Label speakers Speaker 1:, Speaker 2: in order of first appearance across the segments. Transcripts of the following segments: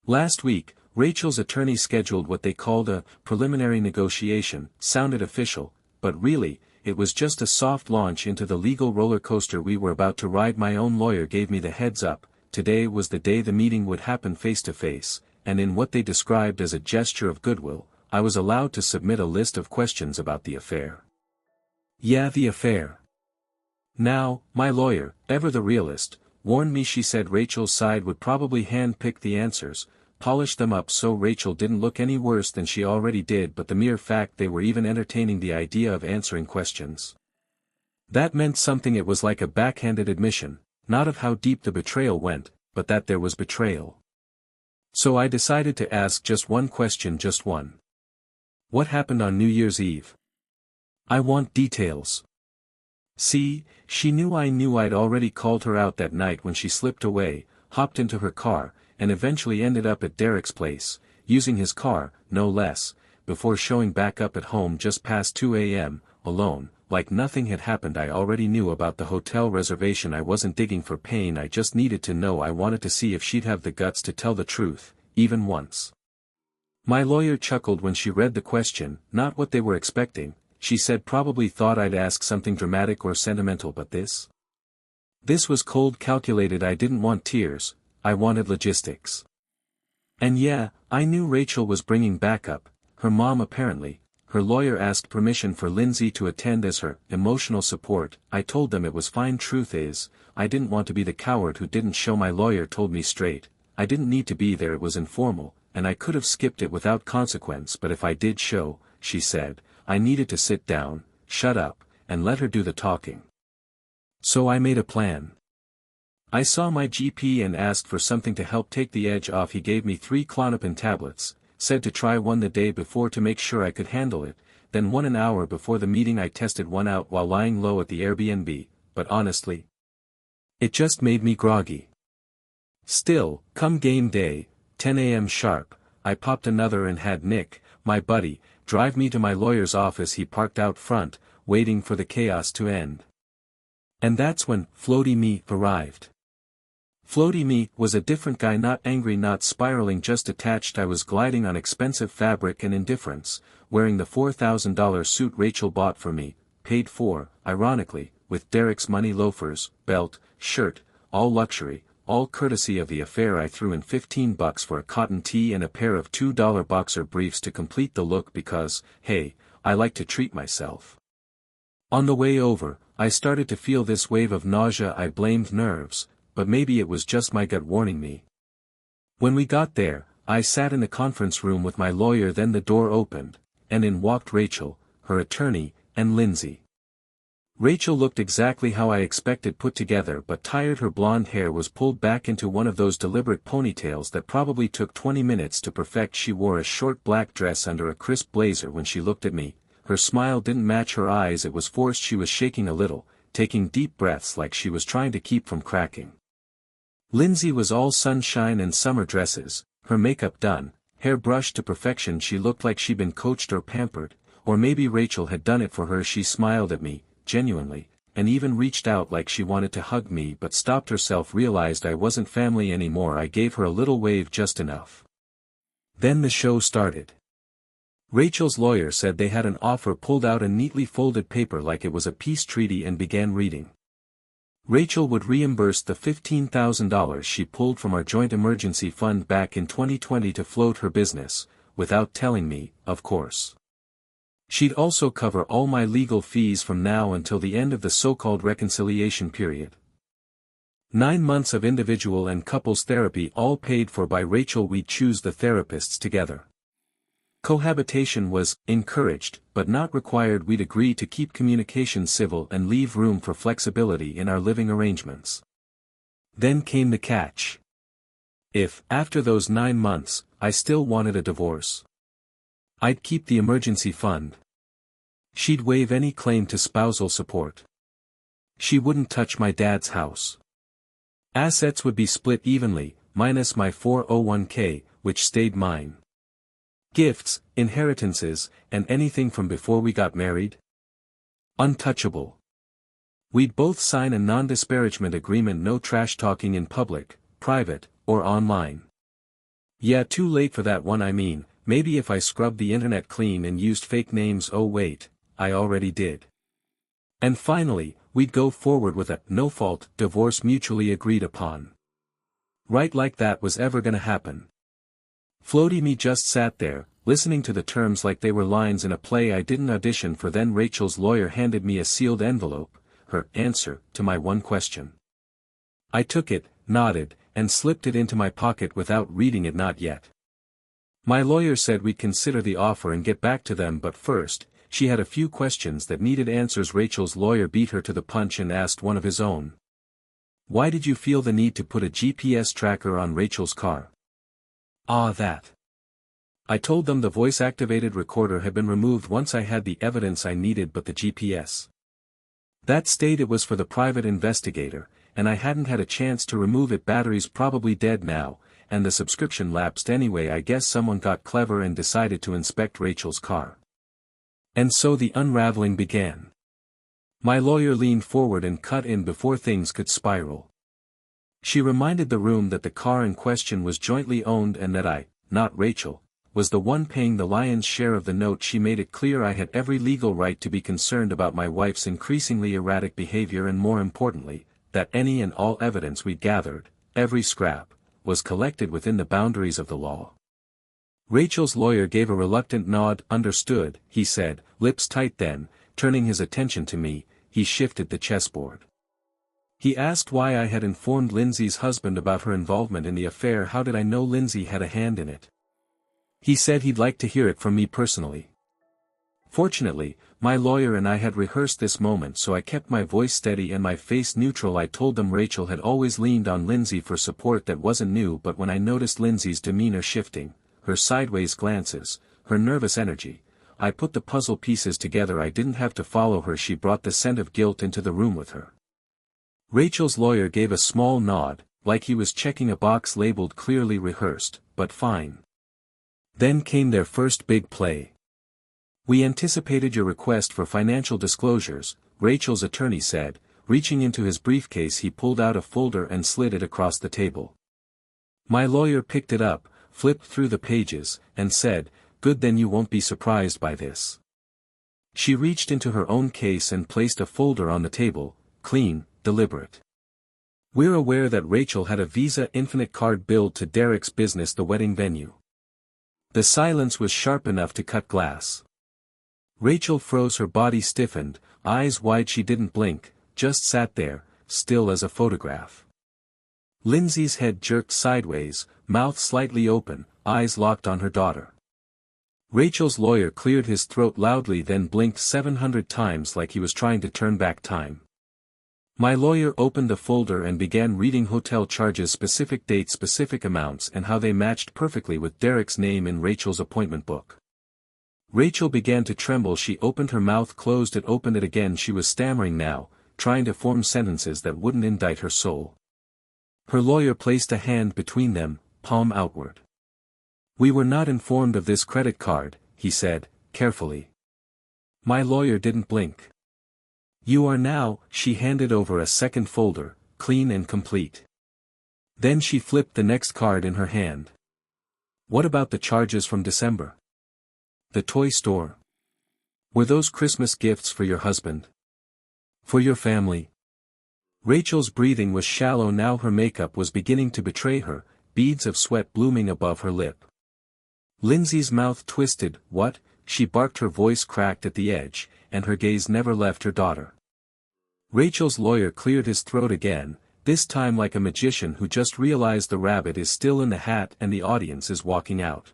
Speaker 1: Last week, Rachel's attorney scheduled what they called a preliminary negotiation. Sounded official, but really, it was just a soft launch into the legal roller coaster we were about to ride. My own lawyer gave me the heads up. Today was the day the meeting would happen face to face, and in what they described as a gesture of goodwill, I was allowed to submit a list of questions about the affair. Yeah, the affair. Now, my lawyer, ever the realist, warned me. She said Rachel's side would probably hand-pick the answers, polish them up so Rachel didn't look any worse than she already did, but the mere fact they were even entertaining the idea of answering questions. That meant something. It was like a backhanded admission, not of how deep the betrayal went, but that there was betrayal. So I decided to ask just one question, just one. What happened on New Year's Eve? I want details. See, she knew I knew I'd already called her out that night when she slipped away, hopped into her car, and eventually ended up at Derek's place, using his car, no less, before showing back up at home just past 2 a.m., alone, like nothing had happened. I already knew about the hotel reservation. I wasn't digging for pain, I just needed to know. I wanted to see if she'd have the guts to tell the truth, even once. My lawyer chuckled when she read the question. Not what they were expecting, she said. Probably thought I'd ask something dramatic or sentimental, but this was cold, calculated. I didn't want tears, I wanted logistics. And yeah, I knew Rachel was bringing backup, her mom apparently. Her lawyer asked permission for Lindsay to attend as her emotional support. I told them it was fine. Truth is, I didn't want to be the coward who didn't show. My lawyer told me straight, I didn't need to be there. It was informal, and I could have skipped it without consequence. But if I did show, she said, I needed to sit down, shut up, and let her do the talking. So I made a plan. I saw my GP and asked for something to help take the edge off. He gave me 3 Klonopin tablets, said to try one the day before to make sure I could handle it, then one an hour before the meeting. I tested one out while lying low at the Airbnb, but honestly, it just made me groggy. Still, come game day, 10 a.m. sharp, I popped another and had Nick, my buddy, drive me to my lawyer's office. He parked out front, waiting for the chaos to end. And that's when Floaty Me arrived. Floaty Me was a different guy, not angry, not spiraling, just detached. I was gliding on expensive fabric and indifference, wearing the $4,000 suit Rachel bought for me, paid for, ironically, with Derek's money. Loafers, belt, shirt, all luxury, all courtesy of the affair. I threw in $15 for a cotton tee and a pair of $2 boxer briefs to complete the look because, hey, I like to treat myself. On the way over, I started to feel this wave of nausea. I blamed nerves, but maybe it was just my gut warning me. When we got there, I sat in the conference room with my lawyer. Then the door opened, and in walked Rachel, her attorney, and Lindsay. Rachel looked exactly how I expected, put together but tired. Her blonde hair was pulled back into one of those deliberate ponytails that probably took 20 minutes to perfect. She wore a short black dress under a crisp blazer. When she looked at me, her smile didn't match her eyes. It was forced. She was shaking a little, taking deep breaths like she was trying to keep from cracking. Lindsay was all sunshine and summer dresses, her makeup done, hair brushed to perfection. She looked like she'd been coached or pampered, or maybe Rachel had done it for her. She smiled at me, genuinely, and even reached out like she wanted to hug me, but stopped herself. Realized I wasn't family anymore. I gave her a little wave, just enough. Then the show started. Rachel's lawyer said they had an offer, pulled out a neatly folded paper like it was a peace treaty, and began reading. Rachel would reimburse the $15,000 she pulled from our joint emergency fund back in 2020 to float her business, without telling me, of course. She'd also cover all my legal fees from now until the end of the so-called reconciliation period. 9 months of individual and couples therapy, all paid for by Rachel. We'd choose the therapists together. Cohabitation was encouraged, but not required. We'd agree to keep communication civil and leave room for flexibility in our living arrangements. Then came the catch. If, after those 9 months, I still wanted a divorce, I'd keep the emergency fund. She'd waive any claim to spousal support. She wouldn't touch my dad's house. Assets would be split evenly, minus my 401k, which stayed mine. Gifts, inheritances, and anything from before we got married? Untouchable. We'd both sign a non-disparagement agreement, no trash talking in public, private, or online. Yeah, too late for that one. I mean, maybe if I scrubbed the internet clean and used fake names. Oh wait, I already did. And finally, we'd go forward with a no-fault divorce mutually agreed upon. Right, like that was ever gonna happen. Floaty me just sat there, listening to the terms like they were lines in a play I didn't audition for. Then Rachel's lawyer handed me a sealed envelope, her answer to my one question. I took it, nodded, and slipped it into my pocket without reading it. Not yet. My lawyer said we'd consider the offer and get back to them, but first, she had a few questions that needed answers. Rachel's lawyer beat her to the punch and asked one of his own. Why did you feel the need to put a GPS tracker on Rachel's car? That. I told them the voice-activated recorder had been removed once I had the evidence I needed, but the GPS. That stayed. It was for the private investigator, and I hadn't had a chance to remove it. Battery's probably dead now, and the subscription lapsed anyway. I guess someone got clever and decided to inspect Rachel's car. And so the unraveling began. My lawyer leaned forward and cut in before things could spiral. She reminded the room that the car in question was jointly owned and that I, not Rachel, was the one paying the lion's share of the note. She made it clear I had every legal right to be concerned about my wife's increasingly erratic behavior, and more importantly, that any and all evidence we gathered, every scrap, was collected within the boundaries of the law. Rachel's lawyer gave a reluctant nod. Understood, he said, lips tight. Then, turning his attention to me, he shifted the chessboard. He asked why I had informed Lindsay's husband about her involvement in the affair. How did I know Lindsay had a hand in it? He said he'd like to hear it from me personally. Fortunately, my lawyer and I had rehearsed this moment, so I kept my voice steady and my face neutral. I told them Rachel had always leaned on Lindsay for support. That wasn't new, but when I noticed Lindsay's demeanor shifting, her sideways glances, her nervous energy, I put the puzzle pieces together. I didn't have to follow her. She brought the scent of guilt into the room with her. Rachel's lawyer gave a small nod, like he was checking a box labeled clearly rehearsed, but fine. Then came their first big play. We anticipated your request for financial disclosures, Rachel's attorney said. Reaching into his briefcase, he pulled out a folder and slid it across the table. My lawyer picked it up, flipped through the pages, and said, "Good, then you won't be surprised by this." She reached into her own case and placed a folder on the table, clean, deliberate. "We're aware that Rachel had a Visa Infinite card billed to Derek's business, the wedding venue." The silence was sharp enough to cut glass. Rachel froze, her body stiffened, eyes wide. She didn't blink, just sat there, still as a photograph. Lindsay's head jerked sideways, mouth slightly open, eyes locked on her daughter. Rachel's lawyer cleared his throat loudly, then blinked 700 times like he was trying to turn back time. My lawyer opened the folder and began reading hotel charges, specific dates, specific amounts, and how they matched perfectly with Derek's name in Rachel's appointment book. Rachel began to tremble. She opened her mouth, closed it, opened it again. She was stammering now, trying to form sentences that wouldn't indict her soul. Her lawyer placed a hand between them, palm outward. "We were not informed of this credit card," he said, carefully. My lawyer didn't blink. "You are now." She handed over a second folder, clean and complete. Then she flipped the next card in her hand. "What about the charges from December? The toy store? Were those Christmas gifts for your husband? For your family?" Rachel's breathing was shallow now. Her makeup was beginning to betray her, beads of sweat blooming above her lip. Lindsay's mouth twisted. "What?" she barked. Her voice cracked at the edge, and her gaze never left her daughter. Rachel's lawyer cleared his throat again, this time like a magician who just realized the rabbit is still in the hat and the audience is walking out.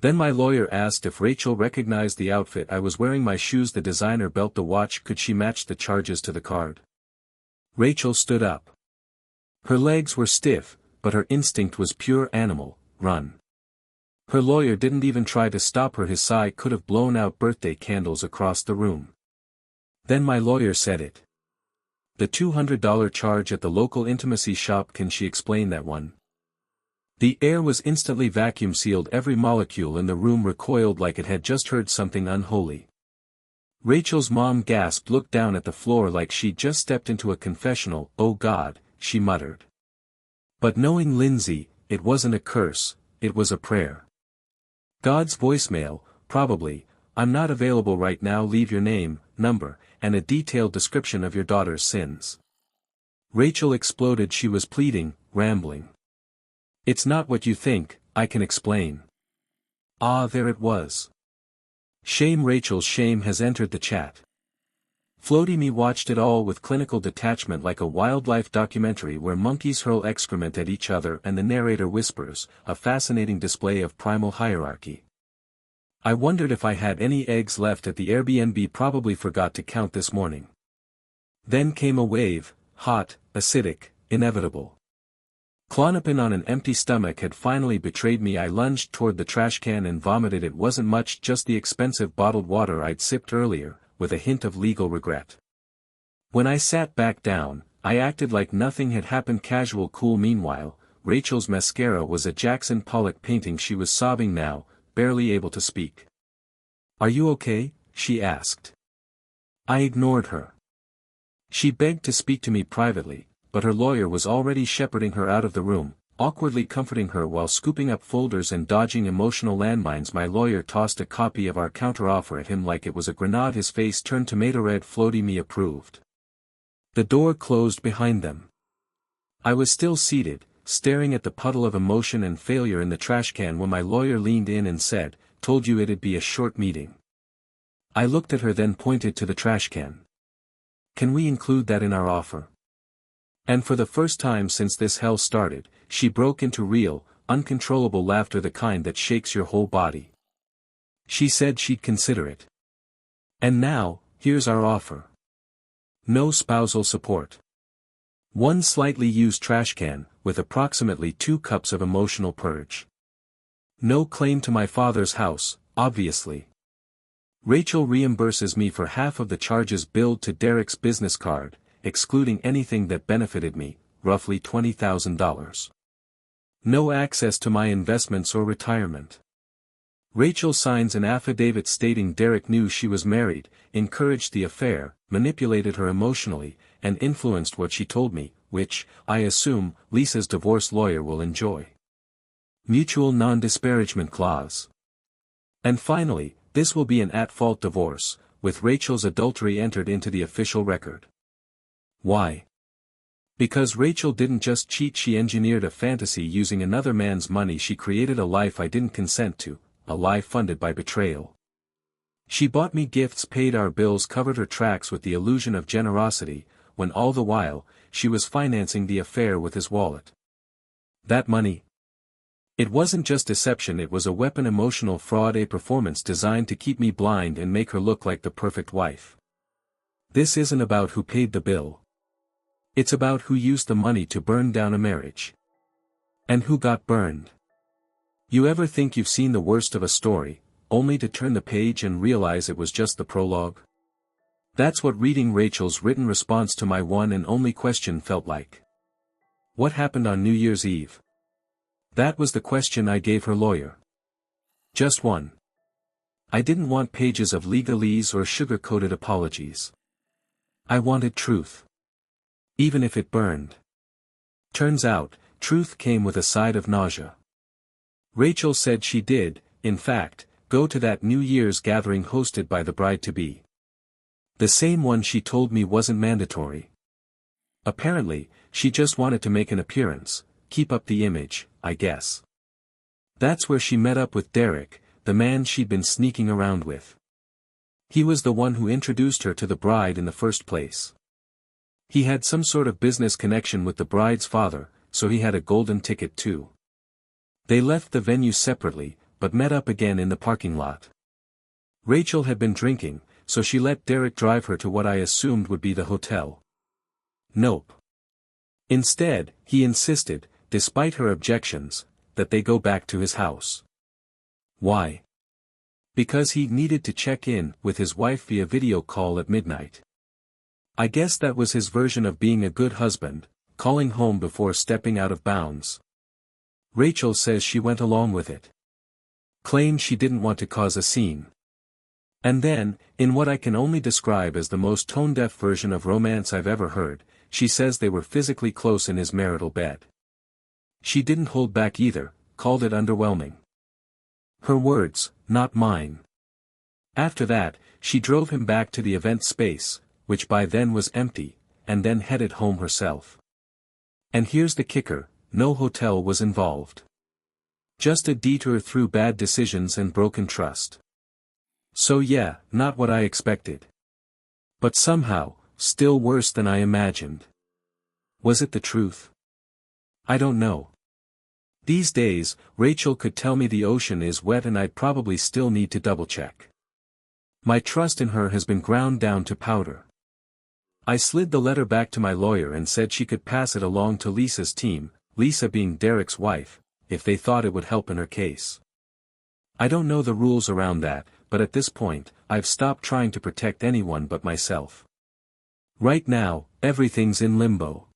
Speaker 1: Then my lawyer asked if Rachel recognized the outfit I was wearing, my shoes, the designer belt, the watch. Could she match the charges to the card? Rachel stood up. Her legs were stiff, but her instinct was pure animal: run. Her lawyer didn't even try to stop her. His sigh could have blown out birthday candles across the room. Then my lawyer said it. "The $200 charge at the local intimacy shop, can she explain that one?" The air was instantly vacuum sealed. Every molecule in the room recoiled like it had just heard something unholy. Rachel's mom gasped, looked down at the floor like she'd just stepped into a confessional. "Oh God," she muttered. But knowing Lindsay, it wasn't a curse, it was a prayer. God's voicemail, probably, "I'm not available right now, leave your name, number, and a detailed description of your daughter's sins." Rachel exploded. She was pleading, rambling. "It's not what you think, I can explain." Ah, there it was. Shame. Rachel's shame has entered the chat. Floaty Me watched it all with clinical detachment, like a wildlife documentary where monkeys hurl excrement at each other and the narrator whispers, a fascinating display of primal hierarchy. I wondered if I had any eggs left at the Airbnb, probably forgot to count this morning. Then came a wave, hot, acidic, inevitable. Clonopin on an empty stomach had finally betrayed me. I lunged toward the trash can and vomited. It wasn't much, just the expensive bottled water I'd sipped earlier, with a hint of legal regret. When I sat back down, I acted like nothing had happened, casual, cool. Meanwhile, Rachel's mascara was a Jackson Pollock painting. She was sobbing now, barely able to speak. "Are you okay?" she asked. I ignored her. She begged to speak to me privately, but her lawyer was already shepherding her out of the room, awkwardly comforting her while scooping up folders and dodging emotional landmines. My lawyer tossed a copy of our counteroffer at him like it was a grenade. His face turned tomato red. Floaty Me approved. The door closed behind them. I was still seated, staring at the puddle of emotion and failure in the trash can when my lawyer leaned in and said, "Told you it'd be a short meeting." I looked at her, then pointed to the trash can. "Can we include that in our offer?" And for the first time since this hell started, she broke into real, uncontrollable laughter, the kind that shakes your whole body. She said she'd consider it. "And now, here's our offer. No spousal support. One slightly used trash can, with approximately 2 cups of emotional purge. No claim to my father's house, obviously. Rachel reimburses me for half of the charges billed to Derek's business card, excluding anything that benefited me, roughly $20,000. No access to my investments or retirement. Rachel signs an affidavit stating Derek knew she was married, encouraged the affair, manipulated her emotionally, and influenced what she told me, which, I assume, Lisa's divorce lawyer will enjoy. Mutual non-disparagement clause. And finally, this will be an at-fault divorce, with Rachel's adultery entered into the official record. Why? Because Rachel didn't just cheat, she engineered a fantasy using another man's money. She created a life I didn't consent to, a lie funded by betrayal. She bought me gifts, paid our bills, covered her tracks with the illusion of generosity, when all the while, she was financing the affair with his wallet. That money? It wasn't just deception, it was a weapon, emotional fraud, a performance designed to keep me blind and make her look like the perfect wife. This isn't about who paid the bill. It's about who used the money to burn down a marriage. And who got burned. You ever think you've seen the worst of a story, only to turn the page and realize it was just the prologue? That's what reading Rachel's written response to my one and only question felt like. What happened on New Year's Eve? That was the question I gave her lawyer. Just one. I didn't want pages of legalese or sugar-coated apologies. I wanted truth. Even if it burned. Turns out, truth came with a side of nausea. Rachel said she did, in fact, go to that New Year's gathering hosted by the bride-to-be. The same one she told me wasn't mandatory. Apparently, she just wanted to make an appearance, keep up the image, I guess. That's where she met up with Derek, the man she'd been sneaking around with. He was the one who introduced her to the bride in the first place. He had some sort of business connection with the bride's father, so he had a golden ticket too. They left the venue separately, but met up again in the parking lot. Rachel had been drinking, so she let Derek drive her to what I assumed would be the hotel. Nope. Instead, he insisted, despite her objections, that they go back to his house. Why? Because he needed to check in with his wife via video call at midnight. I guess that was his version of being a good husband, calling home before stepping out of bounds. Rachel says she went along with it. Claimed she didn't want to cause a scene. And then, in what I can only describe as the most tone-deaf version of romance I've ever heard, she says they were physically close in his marital bed. She didn't hold back either, called it underwhelming. Her words, not mine. After that, she drove him back to the event space, which by then was empty, and then headed home herself. And here's the kicker, no hotel was involved. Just a detour through bad decisions and broken trust. So yeah, not what I expected. But somehow, still worse than I imagined. Was it the truth? I don't know. These days, Rachel could tell me the ocean is wet and I'd probably still need to double-check. My trust in her has been ground down to powder. I slid the letter back to my lawyer and said she could pass it along to Lisa's team, Lisa being Derek's wife, if they thought it would help in her case. I don't know the rules around that, but at this point, I've stopped trying to protect anyone but myself. Right now, everything's in limbo.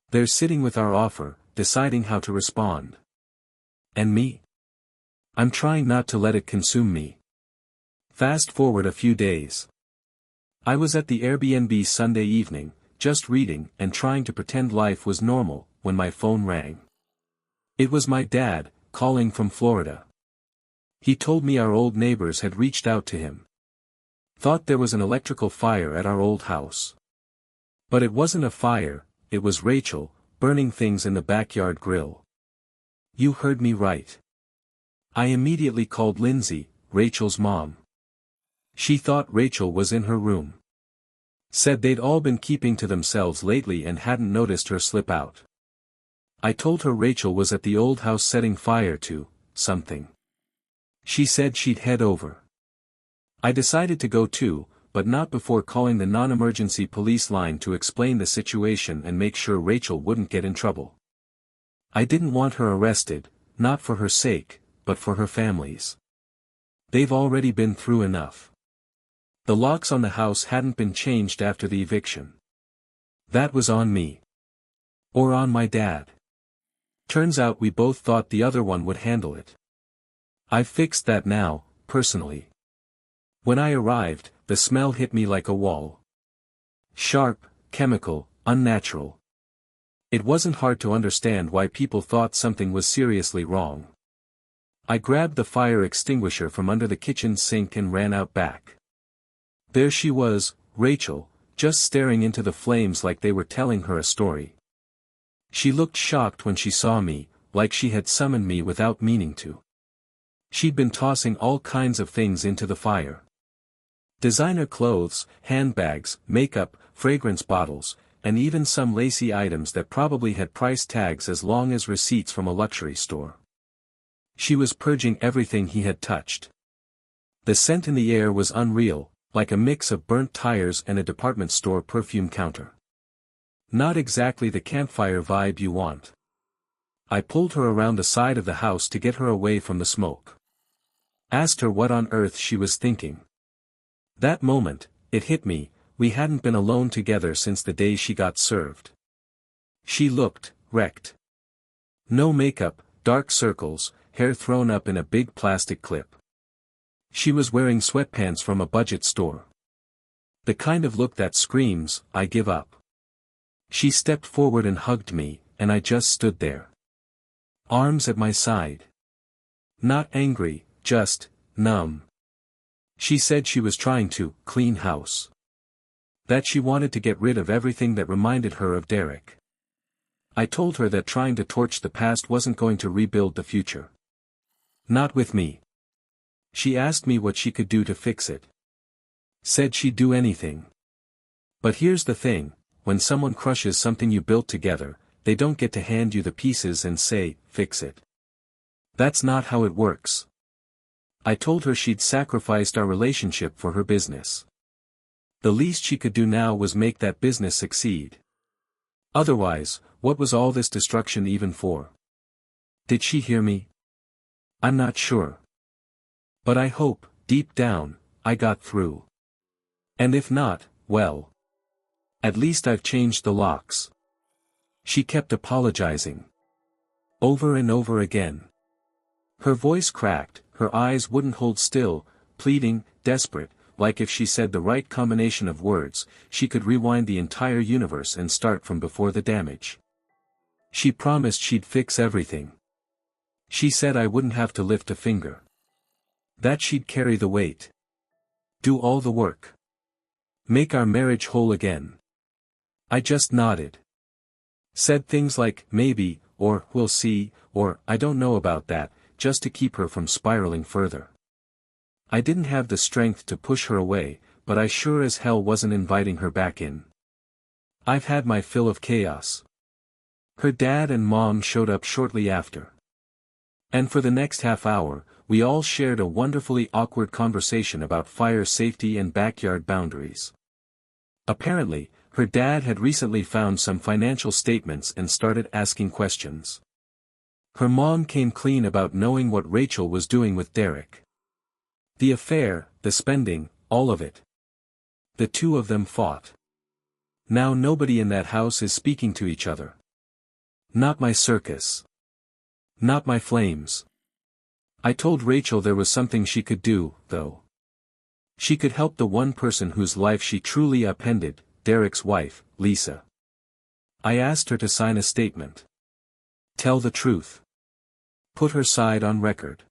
Speaker 1: They're sitting with our offer, deciding how to respond. And me? I'm trying not to let it consume me. Fast forward a few days. I was at the Airbnb Sunday evening, just reading and trying to pretend life was normal, when my phone rang. It was my dad, calling from Florida. He told me our old neighbors had reached out to him. Thought there was an electrical fire at our old house. But it wasn't a fire, it was Rachel, burning things in the backyard grill. You heard me right. I immediately called Lindsay, Rachel's mom. She thought Rachel was in her room. Said they'd all been keeping to themselves lately and hadn't noticed her slip out. I told her Rachel was at the old house setting fire to something. She said she'd head over. I decided to go too, but not before calling the non-emergency police line to explain the situation and make sure Rachel wouldn't get in trouble. I didn't want her arrested, not for her sake, but for her family's. They've already been through enough. The locks on the house hadn't been changed after the eviction. That was on me. Or on my dad. Turns out we both thought the other one would handle it. I've fixed that now, personally. When I arrived, the smell hit me like a wall. Sharp, chemical, unnatural. It wasn't hard to understand why people thought something was seriously wrong. I grabbed the fire extinguisher from under the kitchen sink and ran out back. There she was, Rachel, just staring into the flames like they were telling her a story. She looked shocked when she saw me, like she had summoned me without meaning to. She'd been tossing all kinds of things into the fire. Designer clothes, handbags, makeup, fragrance bottles, and even some lacy items that probably had price tags as long as receipts from a luxury store. She was purging everything he had touched. The scent in the air was unreal, like a mix of burnt tires and a department store perfume counter. Not exactly the campfire vibe you want. I pulled her around the side of the house to get her away from the smoke. Asked her what on earth she was thinking. That moment, it hit me, we hadn't been alone together since the day she got served. She looked wrecked. No makeup, dark circles, hair thrown up in a big plastic clip. She was wearing sweatpants from a budget store. The kind of look that screams, I give up. She stepped forward and hugged me, and I just stood there. Arms at my side. Not angry, just numb. She said she was trying to clean house. That she wanted to get rid of everything that reminded her of Derek. I told her that trying to torch the past wasn't going to rebuild the future. Not with me. She asked me what she could do to fix it. Said she'd do anything. But here's the thing, when someone crushes something you built together, they don't get to hand you the pieces and say, fix it. That's not how it works. I told her she'd sacrificed our relationship for her business. The least she could do now was make that business succeed. Otherwise, what was all this destruction even for? Did she hear me? I'm not sure. But I hope, deep down, I got through. And if not, well. At least I've changed the locks. She kept apologizing. Over and over again. Her voice cracked, her eyes wouldn't hold still, pleading, desperate, like if she said the right combination of words, she could rewind the entire universe and start from before the damage. She promised she'd fix everything. She said I wouldn't have to lift a finger. That she'd carry the weight. Do all the work. Make our marriage whole again. I just nodded. Said things like, maybe, or, we'll see, or, I don't know about that, just to keep her from spiraling further. I didn't have the strength to push her away, but I sure as hell wasn't inviting her back in. I've had my fill of chaos. Her dad and mom showed up shortly after. And for the next half hour, we all shared a wonderfully awkward conversation about fire safety and backyard boundaries. Apparently, her dad had recently found some financial statements and started asking questions. Her mom came clean about knowing what Rachel was doing with Derek. The affair, the spending, all of it. The two of them fought. Now nobody in that house is speaking to each other. Not my circus. Not my flames. I told Rachel there was something she could do, though. She could help the one person whose life she truly upended, Derek's wife, Lisa. I asked her to sign a statement. Tell the truth. Put her side on record.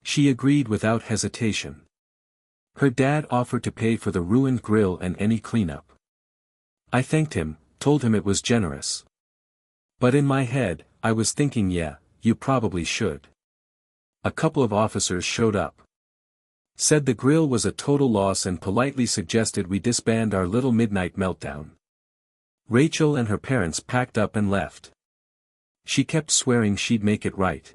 Speaker 1: She agreed without hesitation. Her dad offered to pay for the ruined grill and any cleanup. I thanked him, told him it was generous. But in my head, I was thinking, yeah, you probably should. A couple of officers showed up. Said the grill was a total loss and politely suggested we disband our little midnight meltdown. Rachel and her parents packed up and left. She kept swearing she'd make it right.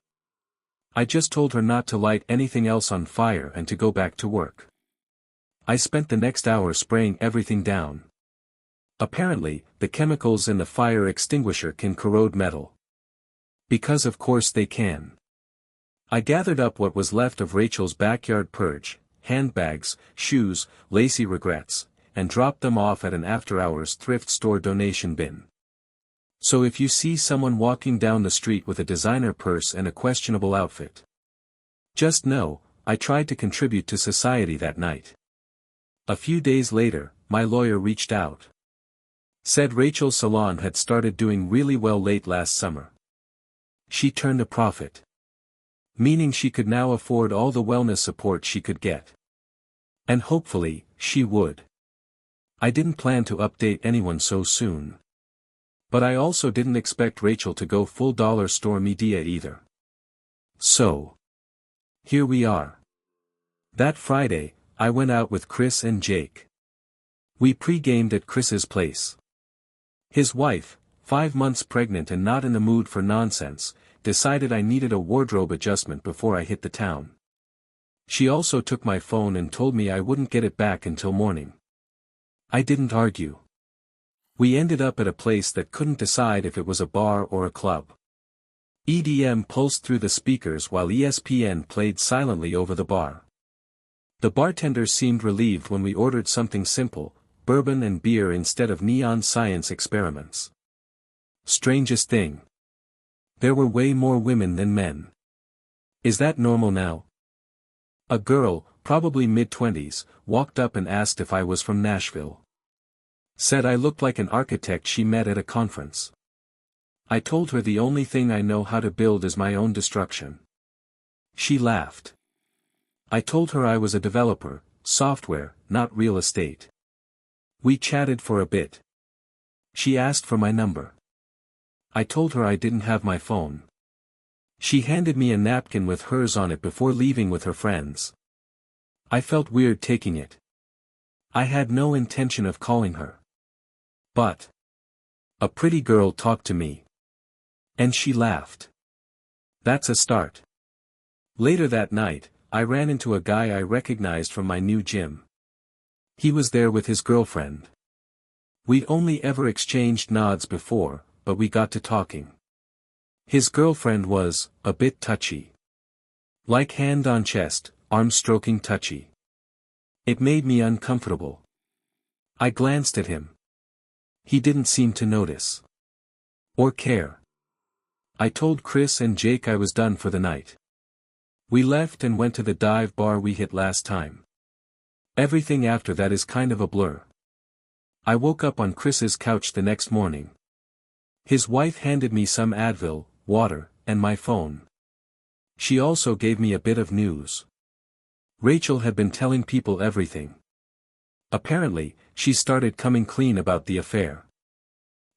Speaker 1: I just told her not to light anything else on fire and to go back to work. I spent the next hour spraying everything down. Apparently, the chemicals in the fire extinguisher can corrode metal. Because of course they can. I gathered up what was left of Rachel's backyard purge, handbags, shoes, lacy regrets, and dropped them off at an after-hours thrift store donation bin. So if you see someone walking down the street with a designer purse and a questionable outfit, just know, I tried to contribute to society that night. A few days later, my lawyer reached out. Said Rachel's salon had started doing really well late last summer. She turned a profit. Meaning she could now afford all the wellness support she could get. And hopefully, she would. I didn't plan to update anyone so soon. But I also didn't expect Rachel to go full dollar store media either. So. Here we are. That Friday, I went out with Chris and Jake. We pre-gamed at Chris's place. His wife, 5 months pregnant and not in the mood for nonsense, decided I needed a wardrobe adjustment before I hit the town. She also took my phone and told me I wouldn't get it back until morning. I didn't argue. We ended up at a place that couldn't decide if it was a bar or a club. EDM pulsed through the speakers while ESPN played silently over the bar. The bartender seemed relieved when we ordered something simple, bourbon and beer instead of neon science experiments. Strangest thing. There were way more women than men. Is that normal now? A girl, probably mid-20s, walked up and asked if I was from Nashville. Said I looked like an architect she met at a conference. I told her the only thing I know how to build is my own destruction. She laughed. I told her I was a developer, software, not real estate. We chatted for a bit. She asked for my number. I told her I didn't have my phone. She handed me a napkin with hers on it before leaving with her friends. I felt weird taking it. I had no intention of calling her. But a pretty girl talked to me. And she laughed. That's a start. Later that night, I ran into a guy I recognized from my new gym. He was there with his girlfriend. We'd only ever exchanged nods before, but we got to talking. His girlfriend was a bit touchy. Like hand on chest, arm stroking touchy. It made me uncomfortable. I glanced at him. He didn't seem to notice. Or care. I told Chris and Jake I was done for the night. We left and went to the dive bar we hit last time. Everything after that is kind of a blur. I woke up on Chris's couch the next morning. His wife handed me some Advil, water, and my phone. She also gave me a bit of news. Rachel had been telling people everything. Apparently, she started coming clean about the affair.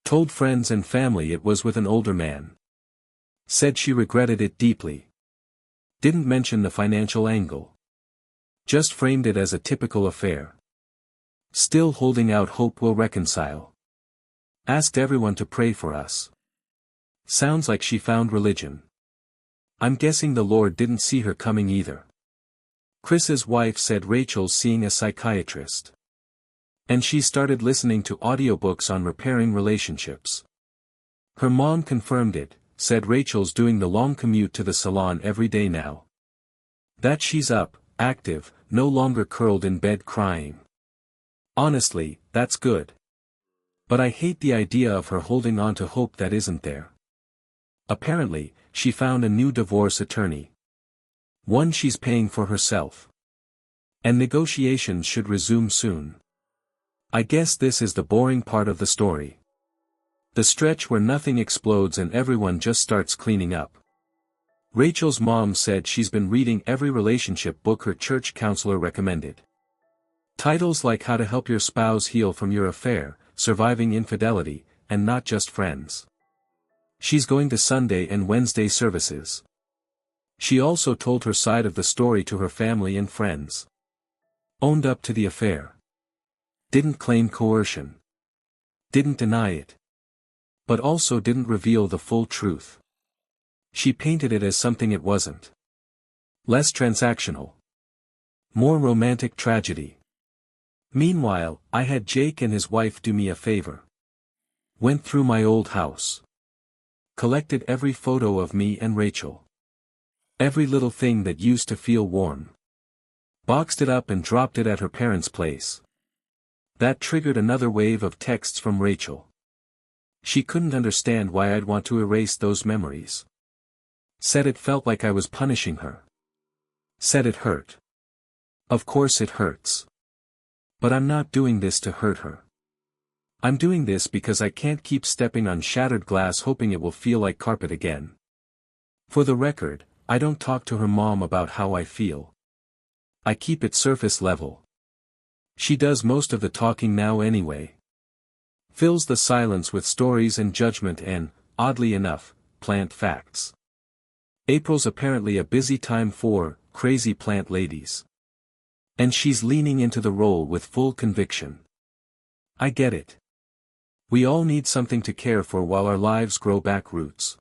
Speaker 1: Told friends and family it was with an older man. Said she regretted it deeply. Didn't mention the financial angle. Just framed it as a typical affair. Still holding out hope we'll reconcile. Asked everyone to pray for us. Sounds like she found religion. I'm guessing the Lord didn't see her coming either. Chris's wife said Rachel's seeing a psychiatrist. And she started listening to audiobooks on repairing relationships. Her mom confirmed it, said Rachel's doing the long commute to the salon every day now. That she's up, active, no longer curled in bed crying. Honestly, that's good. But I hate the idea of her holding on to hope that isn't there. Apparently, she found a new divorce attorney. One she's paying for herself. And negotiations should resume soon. I guess this is the boring part of the story. The stretch where nothing explodes and everyone just starts cleaning up. Rachel's mom said she's been reading every relationship book her church counselor recommended. Titles like How to Help Your Spouse Heal from Your Affair, Surviving Infidelity, and Not Just Friends. She's going to Sunday and Wednesday services. She also told her side of the story to her family and friends. Owned up to the affair. Didn't claim coercion. Didn't deny it. But also didn't reveal the full truth. She painted it as something it wasn't. Less transactional. More romantic tragedy. Meanwhile, I had Jake and his wife do me a favor. Went through my old house. Collected every photo of me and Rachel. Every little thing that used to feel warm. Boxed it up and dropped it at her parents' place. That triggered another wave of texts from Rachel. She couldn't understand why I'd want to erase those memories. Said it felt like I was punishing her. Said it hurt. Of course it hurts. But I'm not doing this to hurt her. I'm doing this because I can't keep stepping on shattered glass hoping it will feel like carpet again. For the record, I don't talk to her mom about how I feel. I keep it surface level. She does most of the talking now anyway. Fills the silence with stories and judgment and, oddly enough, plant facts. April's apparently a busy time for crazy plant ladies. And she's leaning into the role with full conviction. I get it. We all need something to care for while our lives grow back roots.